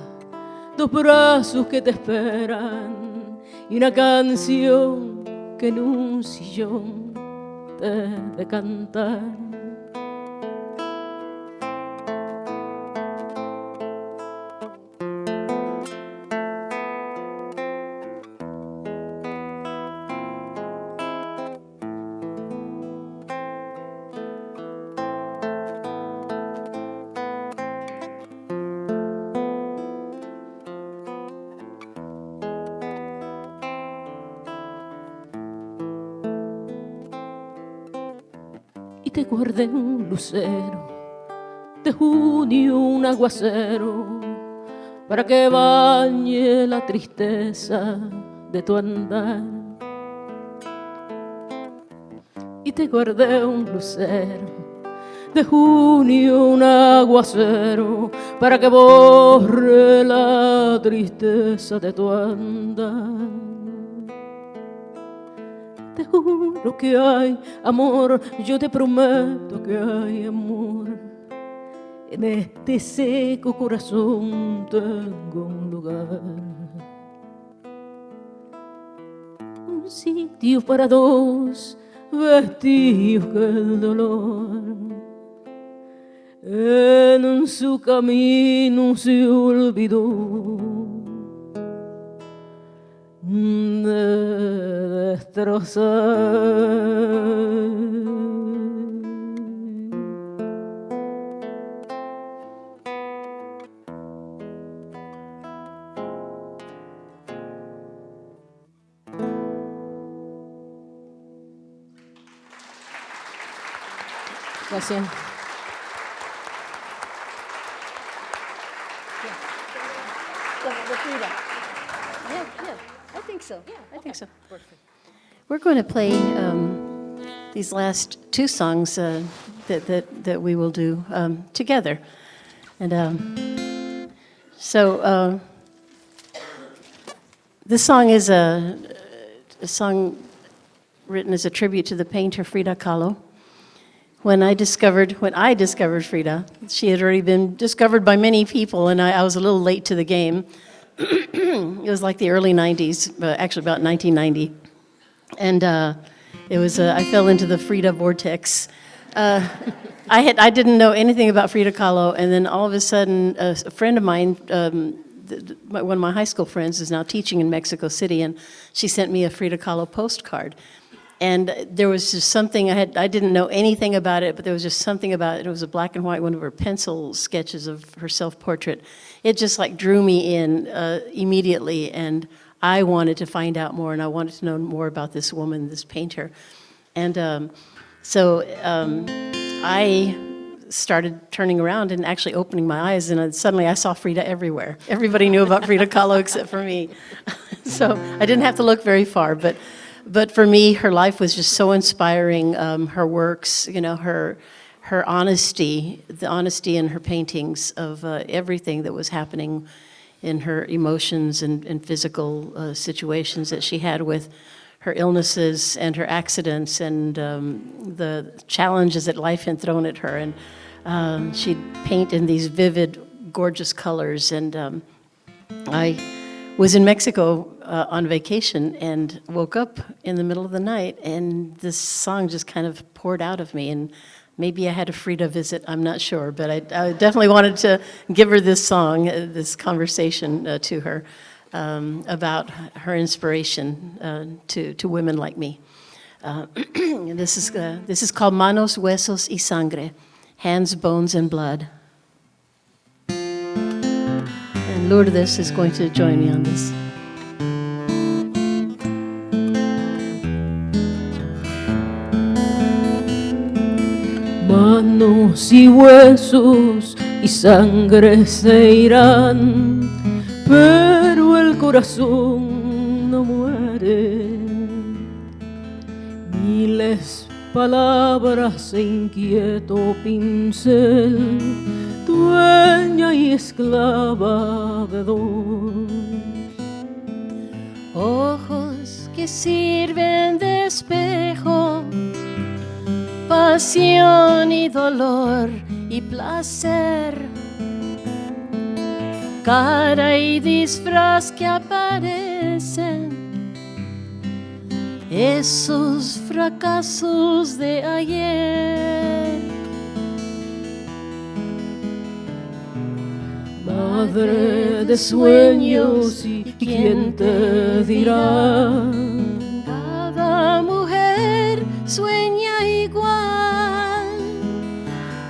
dos brazos que te esperan y una canción que en un sillón te he de cantar. Y te guardé un lucero de junio, un aguacero, para que bañe la tristeza de tu andar. Y te guardé un lucero de junio, un aguacero, para que borre la tristeza de tu andar. Te juro que hay amor, yo te prometo que hay amor. En este seco corazón tengo un lugar, un sitio para dos vestidos que el dolor en su camino se olvidó de destrozar. Gracias. I think so. We're going to play these last two songs that we will do together. And so this song is a song written as a tribute to the painter Frida Kahlo. When I discovered Frida, she had already been discovered by many people, and I was a little late to the game. It was like the early 90s, actually about 1990. And it was, I fell into the Frida vortex. I didn't know anything about Frida Kahlo, and then all of a sudden, a friend of mine, one of my high school friends, is now teaching in Mexico City, and she sent me a Frida Kahlo postcard. And there was just something, I didn't know anything about it, but there was just something about it. It was a black and white, one of her pencil sketches of her self-portrait. It just like drew me in immediately, and I wanted to find out more, and I wanted to know more about this woman, this painter. And so I started turning around and actually opening my eyes, and suddenly I saw Frida everywhere. Everybody knew about Frida Kahlo except for me. So I didn't have to look very far, but for me, her life was just so inspiring. Her works, you know, her honesty, the honesty in her paintings of everything that was happening in her emotions and physical situations that she had with her illnesses and her accidents and the challenges that life had thrown at her. And she'd paint in these vivid, gorgeous colors. And I was in Mexico on vacation and woke up in the middle of the night, and this song just kind of poured out of me. And maybe I had a Frida visit, I'm not sure, but I definitely wanted to give her this song, this conversation to her about her inspiration to women like me. This is called Manos, Huesos y Sangre, Hands, Bones, and Blood. And Lourdes is going to join me on this. Manos y huesos y sangre se irán, pero el corazón no muere. Miles palabras e inquieto pincel, dueña y esclava de dos. Ojos que sirven de espejo, pasión y dolor y placer, cara y disfraz que aparecen, esos fracasos de ayer. Madre de sueños, ¿y quién te dirá? Cada mujer sueña igual.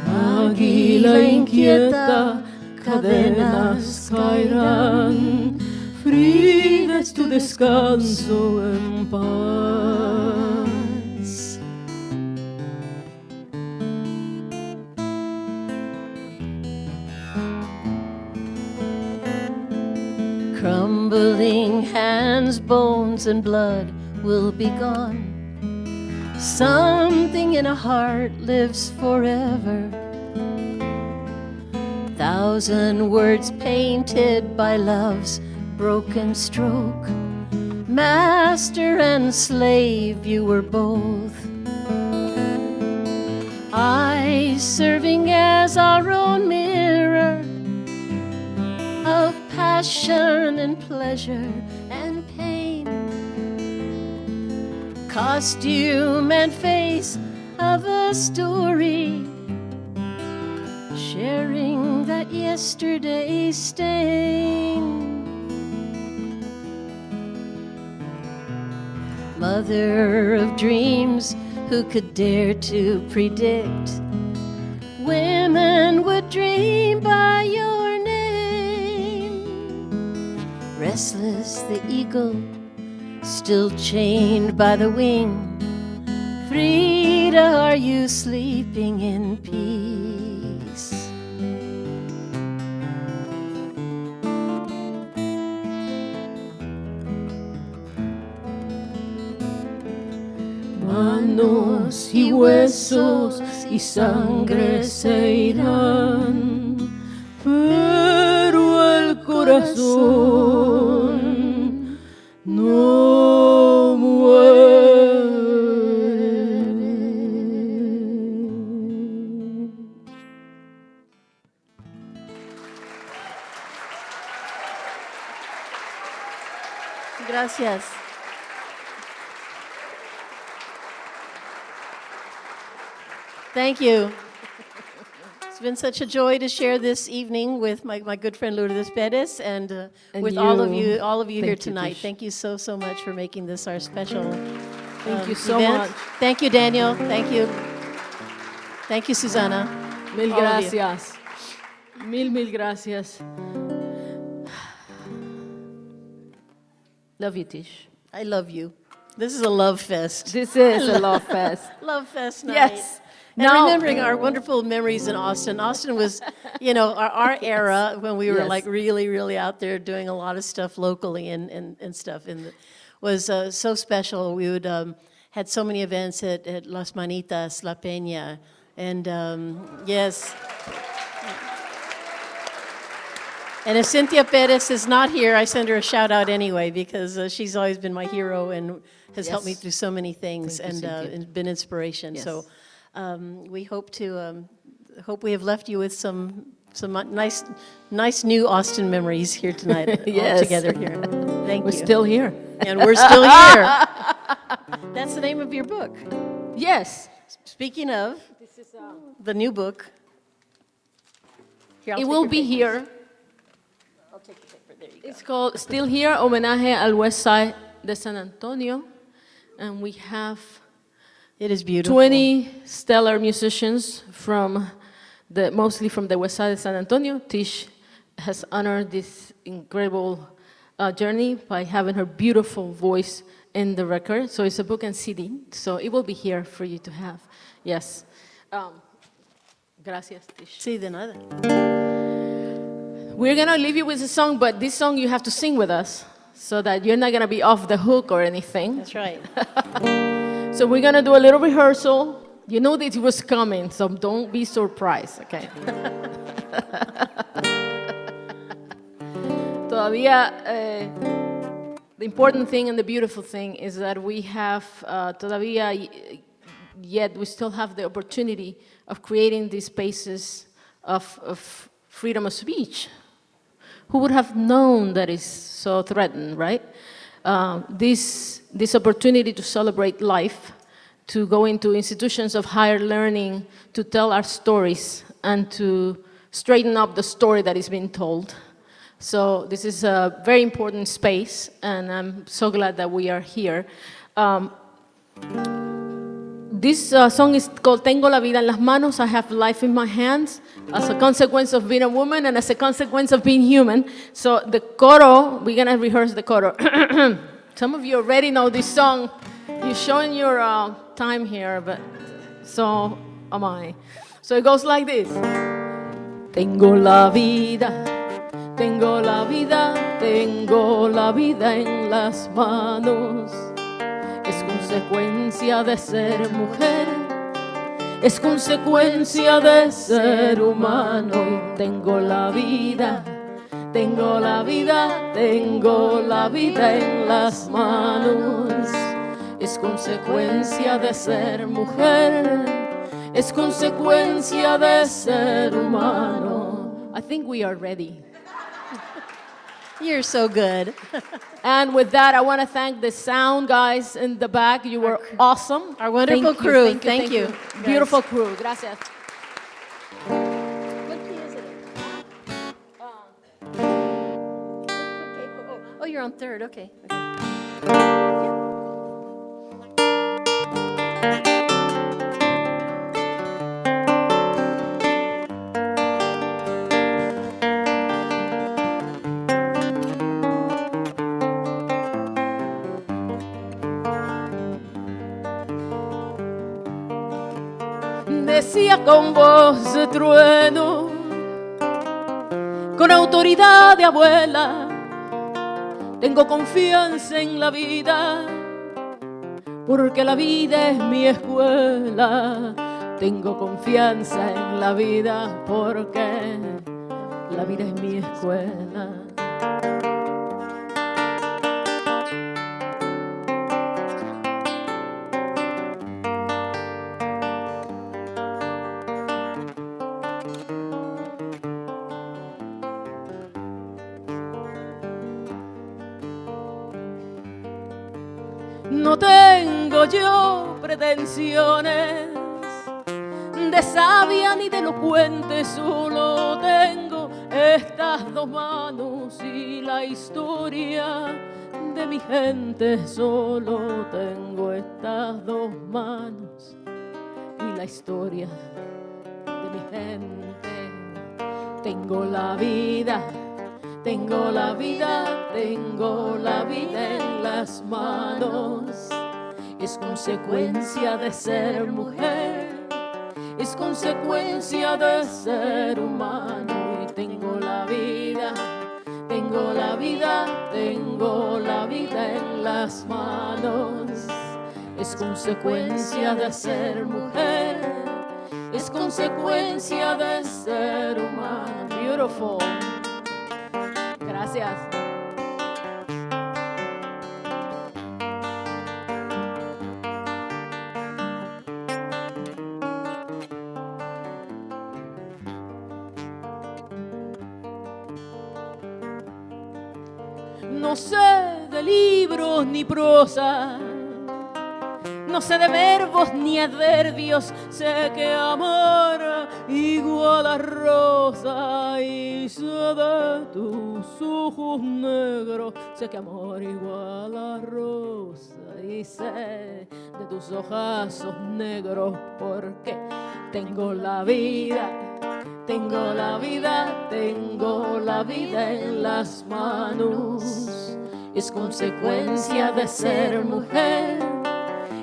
Águila inquieta, cadenas caerán. Frida es tu descanso en paz. Crumbling hands, bones, and blood will be gone. Something in a heart lives forever. Thousand words painted by love's broken stroke. Master and slave, you were both. Eyes serving as our own mirror of passion and pleasure and pain. costume and face of a story, sharing that yesterday stain. Mother of dreams, who could dare to predict women would dream by your name? Restless the eagle, still chained by the wing. Frida, are you sleeping in peace? Manos y huesos y sangre se irán, pero el corazón no muere. Gracias. Thank you. It's been such a joy to share this evening with my good friend Lourdes Perez and with all of you here Thank you, tonight. Tish. Thank you so much for making this our special Thank you so event. much. Thank you, Daniel. Thank you. Thank you, Susana. Mil All of you. gracias. Mil gracias. Love you, Tish. I love you. This is a love fest. This is a love fest. Love fest night. Yes. And Now- remembering our wonderful memories in Austin. Austin was, our era when we were Yes. like really out there doing a lot of stuff locally and stuff. And was so special. We would had so many events at Las Manitas, La Peña, and yes. And if Cynthia Perez is not here, I send her a shout out anyway because she's always been my hero and has helped me Yes. through so many things Thank you, Cynthia. and been inspiration. Yes. So we hope we have left you with some nice new Austin memories here tonight. All Yes. together here. Thank We're you. still here. And we're still here. That's the name of your book. Yes. Speaking of the new book, here, I'll It take will your be paper. here. I'll take the paper. There you go. It's called Still Here, Homenaje al West Side de San Antonio. And we have It is beautiful. 20 stellar musicians mostly from the West Side of San Antonio. Tish has honored this incredible journey by having her beautiful voice in the record. So it's a book and CD. So it will be here for you to have. Yes. Gracias, Tish. Sí, de nada. We're gonna leave you with a song, but this song you have to sing with us so that you're not gonna be off the hook or anything. That's right. So we're gonna do a little rehearsal. You know that it was coming, so don't be surprised, okay? Todavía, the important thing and the beautiful thing is that we have yet we still have the opportunity of creating these spaces of freedom of speech. Who would have known that is so threatened, right? This opportunity to celebrate life, to go into institutions of higher learning, to tell our stories, and to straighten up the story that is being told. So this is a very important space, and I'm so glad that we are here. This song is called Tengo la vida en las manos, I have life in my hands, as a consequence of being a woman and as a consequence of being human. So the coro, we're gonna rehearse the coro. Some of you already know this song. You're showing your time here, but so am I. So it goes like this. Tengo la vida, tengo la vida, tengo la vida en las manos. Es consecuencia de ser mujer, es consecuencia de ser humano. Y tengo la vida, tengo la vida, tengo la vida en las manos. Es consecuencia de ser mujer, es consecuencia de ser humano. I think we are ready. You're so good. And with that, I want to thank the sound guys in the back. You were awesome. Our wonderful Thank you, crew. Thank you. Thank you, guys. Beautiful crew. Gracias. Oh, you're on third. Okay. Decía con voz de trueno, con autoridad de abuela, tengo confianza en la vida, porque la vida es mi escuela. Tengo confianza en la vida, porque la vida es mi escuela. No tengo yo pretensiones de sabia ni de elocuente, solo tengo estas dos manos y la historia de mi gente. Solo tengo estas dos manos y la historia de mi gente. Tengo la vida, tengo la vida, tengo la vida en las manos. Es consecuencia de ser mujer, es consecuencia de ser humano. Y tengo la vida, tengo la vida, tengo la vida en las manos. Es consecuencia de ser mujer, es consecuencia de ser humano. Beautiful. Gracias. No sé de libros ni prosa, no sé de verbos ni adverbios, sé que amor igual a rosa, y sé de tus ojos negros, sé que amor igual a rosa, y sé de tus ojazos negros, porque tengo la vida, tengo la vida, tengo la vida en las manos. Es consecuencia de ser mujer,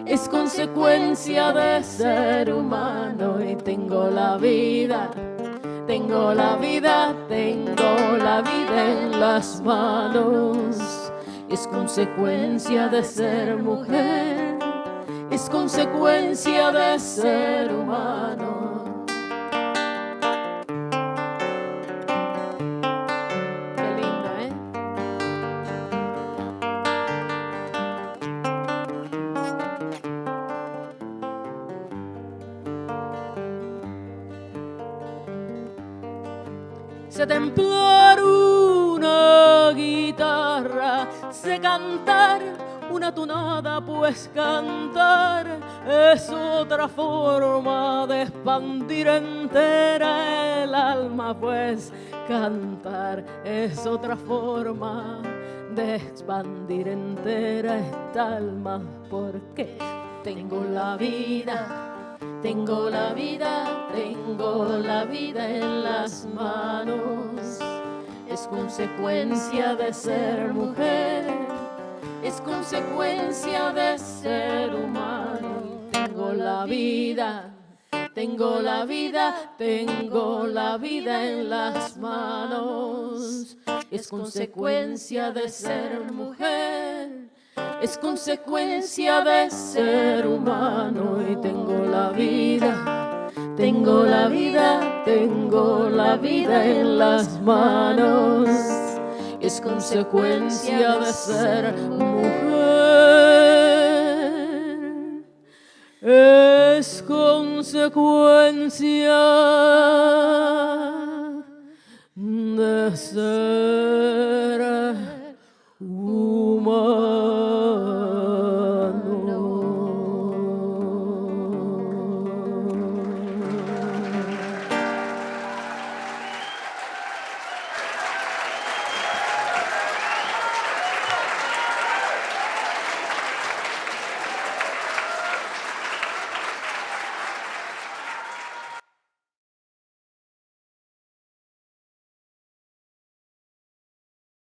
es consecuencia de ser humano. Y tengo la vida, tengo la vida, tengo la vida en las manos. Es consecuencia de ser mujer, es consecuencia de ser humano. Qué lindo, ¿eh? Sé templar una guitarra, sé cantar una tonada, pues cantar es otra forma de expandir entera el alma, pues cantar es otra forma de expandir entera esta alma, porque tengo la vida, tengo la vida, tengo la vida en las manos. Es consecuencia de ser mujer, es consecuencia de ser humano. Tengo la vida, tengo la vida, tengo la vida en las manos. Es consecuencia de ser mujer, es consecuencia de ser humano. Y tengo la vida, tengo la vida, tengo la vida en las manos. Es consecuencia de ser mujer, es consecuencia de ser